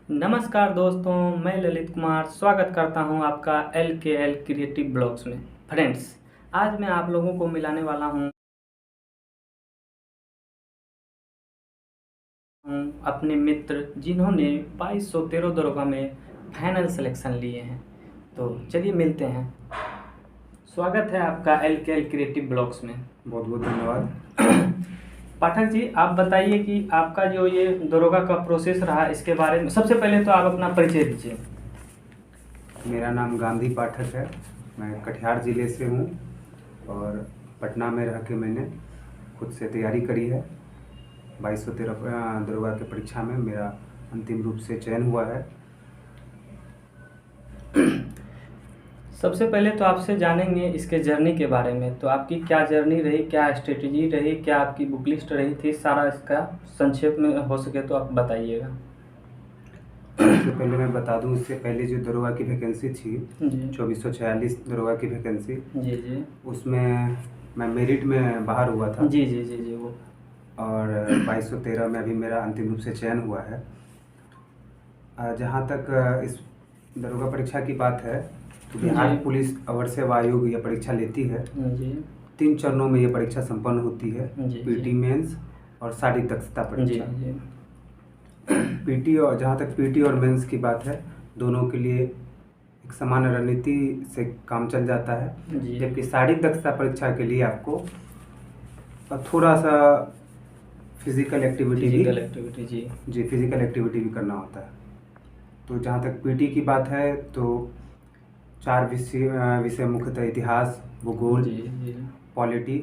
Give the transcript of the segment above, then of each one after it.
नमस्कार दोस्तों, मैं ललित कुमार स्वागत करता हूं आपका LKL क्रिएटिव ब्लॉग्स में। फ्रेंड्स, आज मैं आप लोगों को मिलाने वाला हूं अपने मित्र जिन्होंने 2213 दरोगा में फाइनल सिलेक्शन लिए हैं। तो चलिए मिलते हैं। स्वागत है आपका LKL क्रिएटिव ब्लॉग्स में। बहुत बहुत धन्यवाद। पाठक जी, आप बताइए कि आपका जो ये दरोगा का प्रोसेस रहा इसके बारे में। सबसे पहले तो आप अपना परिचय दीजिए। मेरा नाम गांधी पाठक है। मैं कटिहार ज़िले से हूँ और पटना में रह के मैंने खुद से तैयारी करी है। 2213 दरोगा की परीक्षा में मेरा अंतिम रूप से चयन हुआ है। सबसे पहले तो आपसे जानेंगे इसके जर्नी के बारे में। तो आपकी क्या जर्नी रही, क्या स्ट्रेटजी रही, क्या आपकी बुक लिस्ट रही थी, सारा इसका संक्षेप में हो सके तो आप बताइएगा। सबसे पहले मैं बता दूं, इससे पहले जो दरोगा की वैकेंसी थी जी 2446 दरोगा की वैकेंसी, जी जी उसमें मैं मेरिट में बाहर हुआ था। जी जी जी जी वो और 2213 में अभी मेरा अंतिम रूप से चयन हुआ है। जहाँ तक इस दरोगा परीक्षा की बात है तो बिहार पुलिस अवर सेवा आयोग यह परीक्षा लेती है। जी 3 चरणों में यह परीक्षा संपन्न होती है। जी पीटी मेंस और शारीरिक दक्षता जी परीक्षा। जी पीटी और जहाँ तक पीटी और मेंस की बात है, दोनों के लिए एक समान रणनीति से काम चल जाता है। जी जबकि शारीरिक दक्षता परीक्षा के लिए आपको थोड़ा सा फिजिकल एक्टिविटी जी फिजिकल एक्टिविटी भी करना होता है। तो जहाँ तक पीटी की बात है तो 4 विषय मुख्यतः इतिहास, भूगोल, पॉलिटी,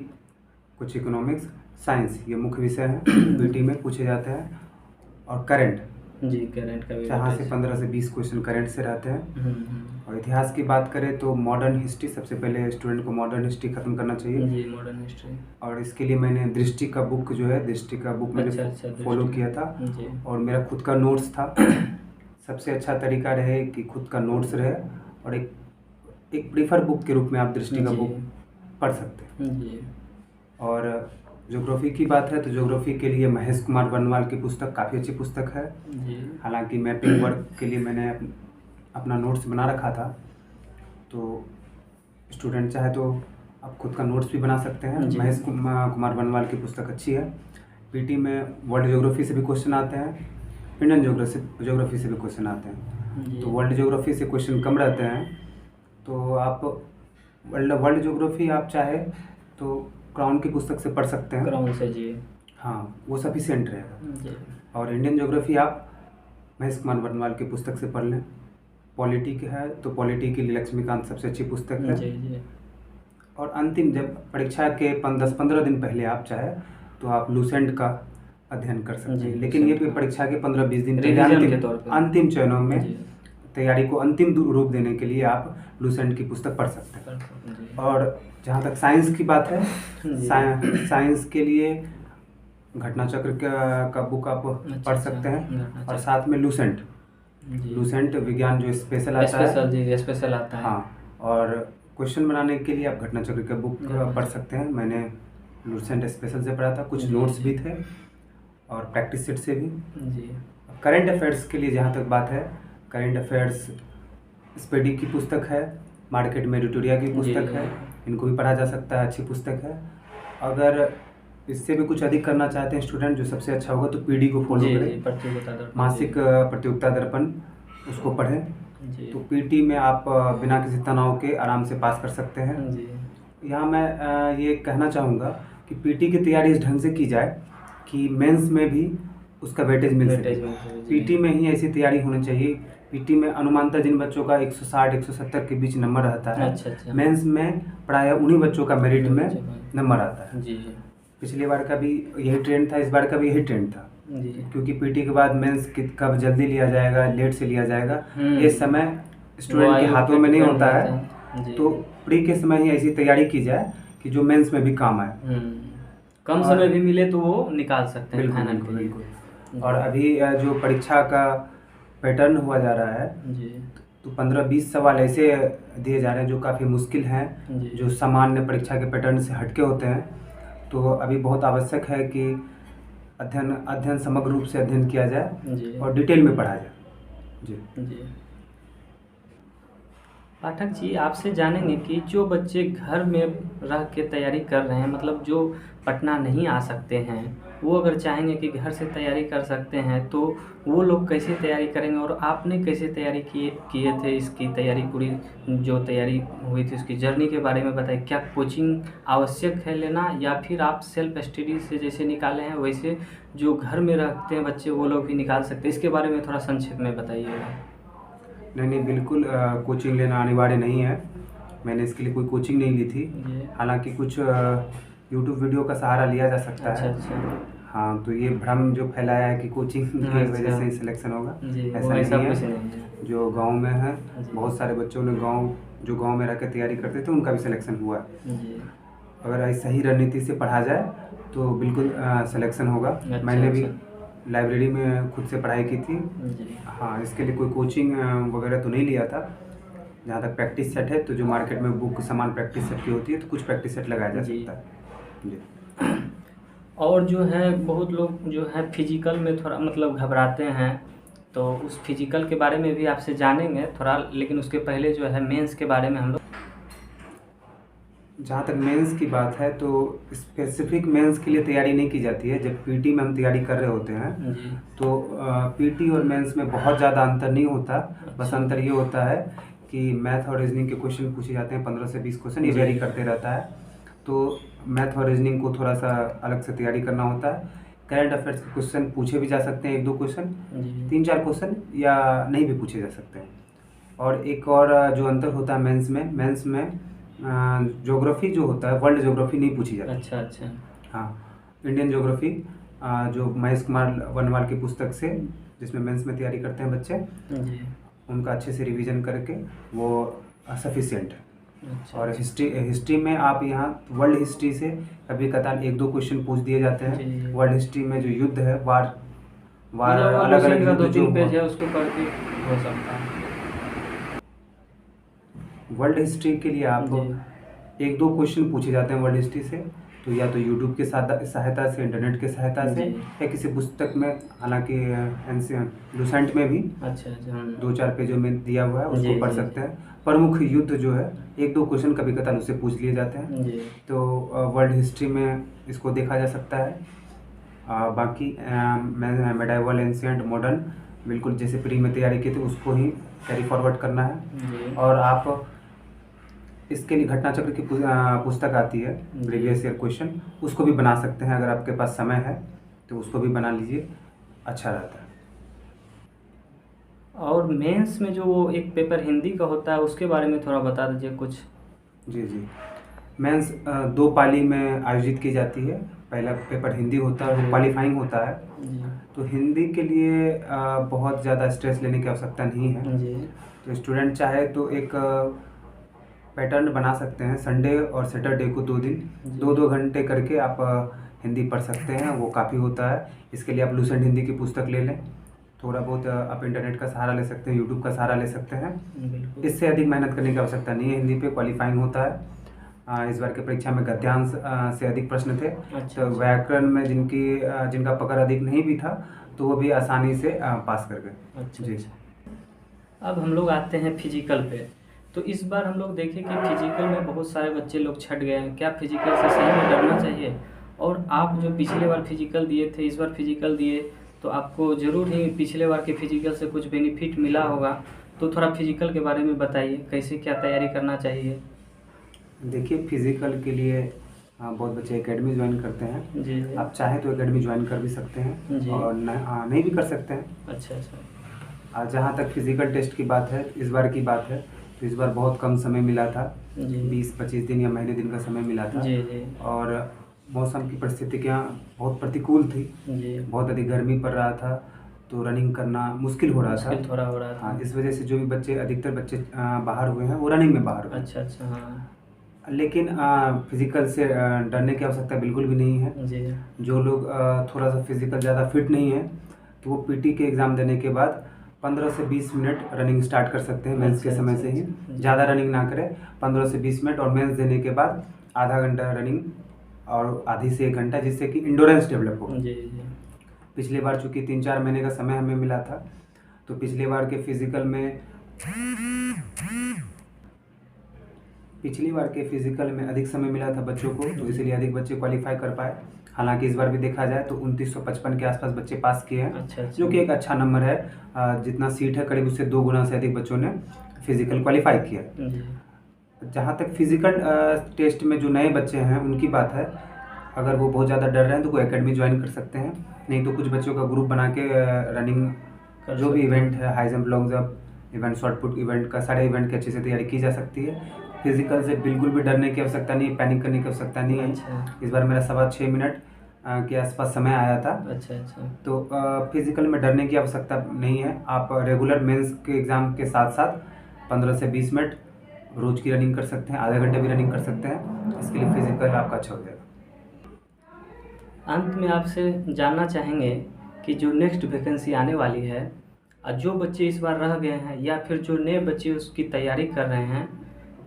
कुछ इकोनॉमिक्स, साइंस, ये मुख्य विषय हैं पीटी में पूछे जाते हैं। और करंट का भी जहाँ से 15 से 20 क्वेश्चन करंट से रहते हैं। और इतिहास की बात करें तो मॉडर्न हिस्ट्री, सबसे पहले स्टूडेंट को मॉडर्न हिस्ट्री खत्म करना चाहिए। जी मॉडर्न हिस्ट्री। और इसके लिए मैंने दृष्टि का बुक मैंने फॉलो किया था। और मेरा खुद का नोट्स था। सबसे अच्छा तरीका रहे कि खुद का नोट्स रहे और एक प्रीफर बुक के रूप में आप दृष्टि का बुक पढ़ सकते हैं। और ज्योग्राफी की बात है तो ज्योग्राफी के लिए महेश कुमार बनवाल की पुस्तक काफ़ी अच्छी पुस्तक है। हालांकि मैपिंग वर्क के लिए मैंने अपना नोट्स बना रखा था, तो स्टूडेंट चाहे तो आप खुद का नोट्स भी बना सकते हैं। महेश कुमार बनवाल की पुस्तक अच्छी है। पीटी में वर्ल्ड ज्योग्राफी से भी क्वेश्चन आते हैं, इंडियन ज्योग्राफी से भी क्वेश्चन आते हैं। तो वर्ल्ड ज्योग्राफी से क्वेश्चन कम रहते हैं, तो आप वर्ल्ड ज्योग्राफी आप चाहे तो क्राउन की पुस्तक से पढ़ सकते हैं। क्राउन से जी हाँ, वो सफिशिएंट रहेगा। और इंडियन ज्योग्राफी आप महेश कुमार बनवाल की पुस्तक से पढ़ लें। पॉलिटी के है तो पॉलिटी के लिए लक्ष्मीकांत सबसे अच्छी पुस्तक है। जी। और अंतिम जब परीक्षा के 10-15 दिन पहले आप चाहे तो आप लूसेंट का अध्ययन कर सकते हैं। लेकिन ये परीक्षा के 15-20 दिन पहले अंतिम चरणों में तैयारी को अंतिम रूप देने के लिए आप लूसेंट की पुस्तक पढ़ सकते हैं। और जहाँ तक साइंस की बात है, साइंस के लिए घटना चक्र का बुक आप पढ़ सकते हैं। और साथ में लूसेंट विज्ञान जो स्पेशल आता है। हाँ, और क्वेश्चन बनाने के लिए आप घटना चक्र का बुक पढ़ सकते हैं। मैंने लूसेंट स्पेशल से पढ़ा था, कुछ नोट्स भी थे और प्रैक्टिस सेट से भी। करंट अफेयर्स के लिए जहाँ तक बात है, करंट अफेयर्स स्पेडी की पुस्तक है, मार्केट में एडिटोरिया की पुस्तक है, इनको भी पढ़ा जा सकता है, अच्छी पुस्तक है। अगर इससे भी कुछ अधिक करना चाहते हैं स्टूडेंट, जो सबसे अच्छा होगा तो पीडी को फॉलो करें, मासिक प्रतियोगिता दर्पण, उसको पढ़ें। तो पीटी में आप बिना किसी तनाव के आराम से पास कर सकते हैं। यहाँ मैं ये कहना चाहूँगा कि पीटी की तैयारी इस ढंग से की जाए कि मेंस में भी उसका वेटेज मिल सके। पीटी में ही ऐसी तैयारी होनी चाहिए। पीटी में अनुमानतः जिन बच्चों का 160-170 के बीच नंबर रहता है, मेंस में प्रायः उन्हीं बच्चों का मेरिट में नंबर आता है। पिछली बार का भी यही ट्रेंड था, इस बार का भी यही ट्रेंड था। क्योंकि पीटी के बाद मेंस कब जल्दी लिया जाएगा, लेट से लिया जाएगा, ये समय स्टूडेंट के हाथों में नहीं होता है। तो प्री के समय ही ऐसी तैयारी की जाए कि जो मेंस में भी काम आए। कम समय भी मिले तो वो निकाल सकते हैं। बिल्कुल। और अभी जो परीक्षा का पैटर्न हुआ जा रहा है, तो 15-20 सवाल ऐसे दिए जा रहे हैं जो काफ़ी मुश्किल हैं, जो सामान्य परीक्षा के पैटर्न से हटके होते हैं। तो अभी बहुत आवश्यक है कि अध्ययन समग्र रूप से अध्ययन किया जाए और डिटेल में पढ़ा जाए। जी जी। पाठक जी, आपसे जानेंगे कि जो बच्चे घर में रह के तैयारी कर रहे हैं, मतलब जो पटना नहीं आ सकते हैं, वो अगर चाहेंगे कि घर से तैयारी कर सकते हैं, तो वो लोग कैसे तैयारी करेंगे? और आपने कैसे तैयारी किए थे इसकी तैयारी पूरी जो तैयारी हुई थी उसकी जर्नी के बारे में बताइए। क्या कोचिंग आवश्यक है लेना, या फिर आप सेल्फ स्टडी से जैसे निकाले हैं वैसे जो घर में रहते हैं बच्चे वो लोग भी निकाल सकते हैं? इसके बारे में थोड़ा संक्षेप में बताइएगा। नहीं नहीं, बिल्कुल कोचिंग लेना अनिवार्य नहीं है। मैंने इसके लिए कोई कोचिंग नहीं ली थी। जी। हालांकि कुछ यूट्यूब वीडियो का सहारा लिया जा सकता अच्छा, है। अच्छा। हाँ, तो ये भ्रम जो फैलाया है कि कोचिंग की वजह से ही अच्छा। सिलेक्शन होगा, जी, वो ऐसा ऐसा नहीं कुछ है। नहीं है। जो गांव में है, जी। बहुत सारे बच्चों ने जो गांव में रह के तैयारी करते थे उनका भी सिलेक्शन हुआ है। जी। अगर सही रणनीति से पढ़ा जाए तो बिल्कुल सिलेक्शन होगा। अच्छा, मैंने भी अच्छा। लाइब्रेरी में खुद से पढ़ाई की थी। जी। हाँ, इसके लिए कोई कोचिंग वगैरह तो नहीं लिया था। जहाँ तक प्रैक्टिस सेट है, तो जो मार्केट में बुक सामान प्रैक्टिस सेट की होती है, तो कुछ प्रैक्टिस सेट लगाया जा जी। सकता है। जी। और जो है बहुत लोग जो है फिजिकल में थोड़ा मतलब घबराते हैं, तो उस फिजिकल के बारे में भी आपसे जानेंगे थोड़ा, लेकिन उसके पहले जो है मेंस के बारे में हम लोग। जहाँ तक मेंस की बात है, तो स्पेसिफिक मेंस के लिए तैयारी नहीं की जाती है। जब पीटी में हम तैयारी कर रहे होते हैं, जी। तो पीटी और मेंस में बहुत ज़्यादा अंतर नहीं होता। बस अच्छा। अंतर ये होता है कि मैथ और रीजनिंग के क्वेश्चन पूछे जाते हैं, 15 से 20 क्वेश्चन, ये जी। वेरी करते रहता है। तो मैथ और रीजनिंग को थोड़ा सा अलग से तैयारी करना होता है। करंट अफेयर्स के क्वेश्चन पूछे भी जा सकते हैं, 1-2 क्वेश्चन, जी। 3-4 क्वेश्चन, या नहीं भी पूछे जा सकते हैं। और एक और जो अंतर होता है मेंस में ज्योग्राफी जो होता है, वर्ल्ड ज्योग्राफी नहीं पूछी जाती। अच्छा, अच्छा। हाँ, इंडियन ज्योग्राफी जो महेश कुमार वनवाल की पुस्तक से, जिसमें मेंस में तैयारी करते हैं बच्चे, जी। उनका अच्छे से रिवीजन करके वो सफिशिएंट है। अच्छा, और अच्छा। हिस्ट्री में आप यहाँ वर्ल्ड हिस्ट्री से कभी कतार 1-2 क्वेश्चन पूछ दिए जाते जी। हैं। वर्ल्ड हिस्ट्री में जो युद्ध है, वार मतलब अब अलग उसी अलग का युद्ध जो 2-3 हुआ, पेज है उसको पढ़ के हो सकता है। वर्ल्ड हिस्ट्री के लिए आप जी। 1-2 क्वेश्चन पूछे जाते हैं वर्ल्ड हिस्ट्री से। तो या तो यूट्यूब के सहायता से, इंटरनेट के सहायता से, जी। या किसी पुस्तक में, हालांकि लुसेंट में भी अच्छा, अच्छा। 2-4 पेजों में दिया हुआ है, जी, उसको पढ़ जी। सकते हैं। प्रमुख युद्ध जो है, 1-2 क्वेश्चन कभी कतार उससे पूछ लिए जाते हैं। जी। तो वर्ल्ड हिस्ट्री में इसको देखा जा सकता है। बाकी मेडाइवल, एंशिएंट, मॉडर्न, बिल्कुल जैसे प्री में तैयारी की थी उसको ही कैरी फॉरवर्ड करना है। जी। और आप इसके लिए घटना चक्र की पुस्तक आती है, जी। प्रीवियस ईयर क्वेश्चन, उसको भी बना सकते हैं। अगर आपके पास समय है तो उसको भी बना लीजिए, अच्छा रहता है। और मेंस में जो वो एक पेपर हिंदी का होता है उसके बारे में थोड़ा बता दीजिए कुछ। जी जी। मेंस 2 पाली में आयोजित की जाती है। पहला पेपर हिंदी होता है, वो क्वालिफाइंग होता है। जी। तो हिंदी के लिए बहुत ज़्यादा स्ट्रेस लेने की आवश्यकता नहीं है। जी। तो स्टूडेंट चाहे तो एक पैटर्न बना सकते हैं, संडे और सैटरडे को 2 दिन, 2-2 घंटे करके आप हिंदी पढ़ सकते हैं, वो काफ़ी होता है। इसके लिए आप लुसेंट हिंदी की पुस्तक ले लें। थोड़ा बहुत आप इंटरनेट का सहारा ले सकते हैं, यूट्यूब का सहारा ले सकते हैं। बिल्कुल। इससे अधिक मेहनत करने की आवश्यकता नहीं है। हिंदी पे क्वालिफाइंग होता है। इस बार की परीक्षा में गद्यांश से अधिक प्रश्न थे। अच्छा, तो अच्छा। व्याकरण में जिनका पकड़ अधिक नहीं भी था, तो वो भी आसानी से पास कर गए। अच्छा, जी। अच्छा। अब हम लोग आते हैं फिजिकल पे। तो इस बार हम लोग देखें कि फिजिकल में बहुत सारे बच्चे लोग छट गए हैं। क्या फिजिकल से सही में डरना चाहिए? और आप जो पिछले बार फिजिकल दिए थे, इस बार फिजिकल दिए, तो आपको ज़रूर ही पिछले बार के फिजिकल से कुछ बेनिफिट मिला होगा। तो थोड़ा फिजिकल के बारे में बताइए, कैसे क्या तैयारी करना चाहिए? देखिए, फिजिकल के लिए बहुत बच्चे एकेडमी ज्वाइन करते हैं। जी, जी। आप चाहें तो एकेडमी ज्वाइन कर भी सकते हैं, जी। और नहीं भी कर सकते हैं। अच्छा, अच्छा। जहाँ तक फिजिकल टेस्ट की बात है, इस बार की बात है, तो इस बार बहुत कम समय मिला था। जी। 20-25 दिन या महीने दिन का समय मिला था। जी, जी। और मौसम की परिस्थितियाँ बहुत प्रतिकूल थी। जी। बहुत अधिक गर्मी पड़ रहा था, तो रनिंग करना मुश्किल हो रहा था। मुश्किल थोड़ा हो रहा था। हाँ, इस वजह से जो भी अधिकतर बच्चे बाहर हुए हैं, वो रनिंग में बाहर हुए। अच्छा, अच्छा। हाँ। लेकिन फिजिकल से डरने की आवश्यकता बिल्कुल भी नहीं है। जी। जो लोग थोड़ा सा फिजिकल ज़्यादा फिट नहीं है, तो वो पीटी के एग्ज़ाम देने के बाद 15 से 20 मिनट रनिंग स्टार्ट कर सकते हैं। मेंस के अच्छा, समय अच्छा, से ही अच्छा। ज़्यादा रनिंग ना करें, 15 से 20 मिनट, और मेंस देने के बाद आधा घंटा रनिंग और आधी से 1 घंटा, जिससे कि इंडोरेंस डेवलप हो। जी, जी। पिछली बार चूँकि 3-4 महीने का समय हमें मिला था, तो पिछली बार के फिजिकल में अधिक समय मिला था बच्चों को, तो इसलिए अधिक बच्चे क्वालिफाई कर पाए। हालांकि इस बार भी देखा जाए तो 2955 के आसपास बच्चे पास किए हैं। अच्छा। जो कि एक अच्छा नंबर है। जितना सीट है करीब उससे 2 गुना से अधिक बच्चों ने फिजिकल क्वालिफाई किया। जहाँ तक फिजिकल टेस्ट में जो नए बच्चे हैं उनकी बात है, अगर वो बहुत ज़्यादा डर रहे हैं तो कोई एकेडमी ज्वाइन कर सकते हैं, नहीं तो कुछ बच्चों का ग्रुप बना के रनिंग जो भी इवेंट है, high jump, long jump event, short put event का, सारे इवेंट की अच्छे से तैयारी की जा सकती है। फिजिकल से बिल्कुल भी डरने की आवश्यकता नहीं है, पैनिक करने की आवश्यकता नहीं है। अच्छा। इस बार मेरा 6.25 मिनट के आसपास समय आया था। अच्छा। तो फिजिकल में डरने की आवश्यकता नहीं है। आप रेगुलर मेंस के एग्ज़ाम के साथ साथ 15 से 20 मिनट रोज़ की रनिंग कर सकते हैं, आधे घंटे भी रनिंग कर सकते हैं। इसके लिए फिजिकल आपका अच्छा हो जाएगा। अंत में आपसे जानना चाहेंगे कि जो नेक्स्ट वैकेंसी आने वाली है, जो बच्चे इस बार रह गए हैं या फिर जो नए बच्चे उसकी तैयारी कर रहे हैं,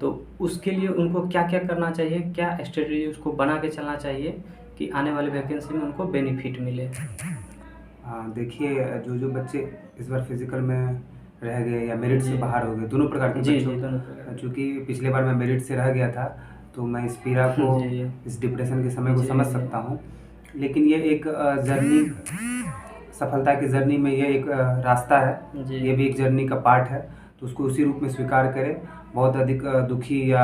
तो उसके लिए उनको क्या क्या करना चाहिए, क्या स्ट्रेटजी उसको बना के चलना चाहिए कि आने वाली वैकेंसी में उनको बेनिफिट मिले? हाँ, देखिए, जो बच्चे इस बार फिजिकल में रह गए या मेरिट से बाहर हो गए, दोनों प्रकार के बच्चों, चूँकि पिछले बार मैं मेरिट से रह गया था तो मैं इस पीड़ा को, इस डिप्रेशन के समय को समझ सकता हूँ। लेकिन ये एक जर्नी, सफलता की जर्नी में ये एक रास्ता है, ये भी एक जर्नी का पार्ट है, तो उसको उसी रूप में स्वीकार करें। बहुत अधिक दुखी या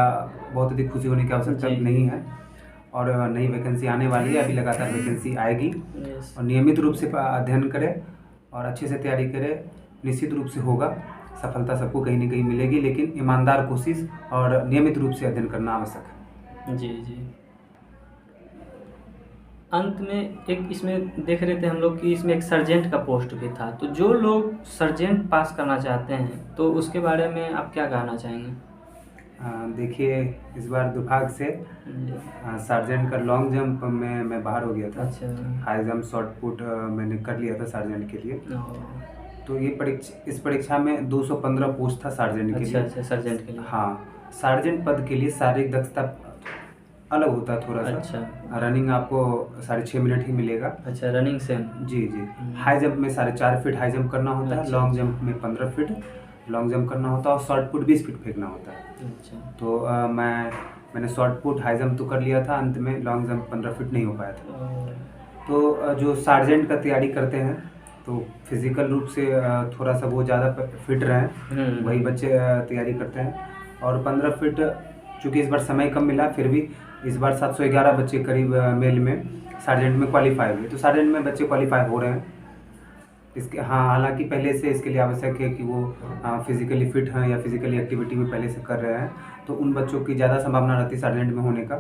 बहुत अधिक खुशी होने की आवश्यकता नहीं है। और नई वैकेंसी आने वाली है, अभी लगातार वैकेंसी आएगी, और नियमित रूप से अध्ययन करें और अच्छे से तैयारी करें। निश्चित रूप से होगा, सफलता सबको कहीं ना कहीं मिलेगी, लेकिन ईमानदार कोशिश और नियमित रूप से अध्ययन करना आवश्यक है। जी। अंत में एक इसमें देख रहे थे हम लोग कि इसमें एक सर्जेंट का पोस्ट भी था, तो जो लोग सर्जेंट पास करना चाहते हैं तो उसके बारे में आप क्या कहना चाहेंगे? देखिए, इस बार दुर्भाग्य से सार्जेंट का लॉन्ग जंप में मैं बाहर हो गया था। अच्छा। हाई जंप, शॉर्ट पुट मैंने कर लिया था सार्जेंट के लिए। तो ये इस परीक्षा में 215 पोस्ट था सार्जेंट के लिए। अच्छा, सार्जेंट के लिए। हाँ, सार्जेंट पद के लिए शारीरिक दक्षता अलग होता है थोड़ा सा। अच्छा। रनिंग आपको 6.5 मिनट ही मिलेगा। अच्छा, रनिंग से? जी। हाई जंप में 4.5 फीट हाई जंप करना होता है। लॉन्ग जंप में 15 फीट लॉन्ग जंप करना होता है, और शॉर्ट पुट 20 फीट फेंकना होता है। अच्छा। तो मैंने शॉर्ट पुट हाई जंप तो कर लिया था, अंत में लॉन्ग जंप 15 फीट नहीं हो पाया था। तो जो सार्जेंट का तैयारी करते हैं तो फिजिकल रूप से थोड़ा सा वो ज़्यादा फिट रहें, वही बच्चे तैयारी करते हैं। और 15 फीट चूँकि इस बार समय कम मिला, फिर भी इस बार 711 बच्चे करीब मेल में सार्जेंट में क्वालिफाई हुए। तो सार्जेंट में बच्चे क्वालिफाई हो रहे हैं। इसके हालांकि पहले से इसके लिए आवश्यक है कि वो फिजिकली फिट हैं या फिजिकली एक्टिविटी में पहले से कर रहे हैं, तो उन बच्चों की ज़्यादा संभावना रहती है सार्जेंट में होने का।